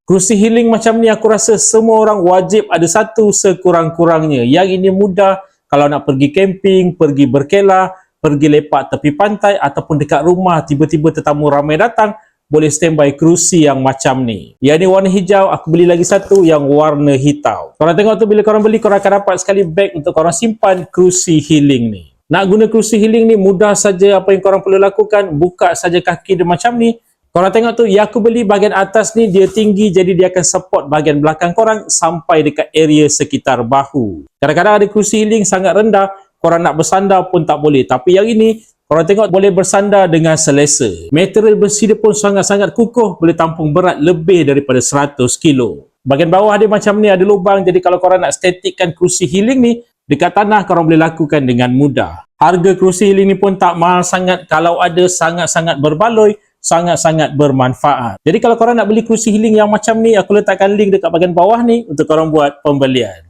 Kerusi healing macam ni aku rasa semua orang wajib ada satu sekurang-kurangnya. Yang ini mudah kalau nak pergi camping, pergi berkelah, pergi lepak tepi pantai ataupun dekat rumah tiba-tiba tetamu ramai datang, boleh standby kerusi yang macam ni. Yang ni warna hijau, aku beli lagi satu yang warna hitam. Korang tengok tu, bila korang beli, korang akan dapat sekali beg untuk korang simpan kerusi healing ni. Nak guna kerusi healing ni mudah saja. Apa yang korang perlu lakukan, buka saja kaki dia macam ni. Korang tengok tu, yang aku beli bahagian atas ni dia tinggi, jadi dia akan support bahagian belakang korang sampai dekat area sekitar bahu. Kadang-kadang ada kerusi healing sangat rendah, korang nak bersandar pun tak boleh. Tapi yang ini, korang tengok boleh bersandar dengan selesa. Material besi dia pun sangat-sangat kukuh, boleh tampung berat lebih daripada 100 kilo. Bahagian bawah dia macam ni ada lubang, jadi kalau korang nak statikkan kerusi healing ni, dekat tanah korang boleh lakukan dengan mudah. Harga kerusi healing ni pun tak mahal sangat, kalau ada sangat-sangat berbaloi, sangat-sangat bermanfaat. Jadi kalau korang nak beli kerusi healing yang macam ni, aku letakkan link dekat bahagian bawah ni untuk korang buat pembelian.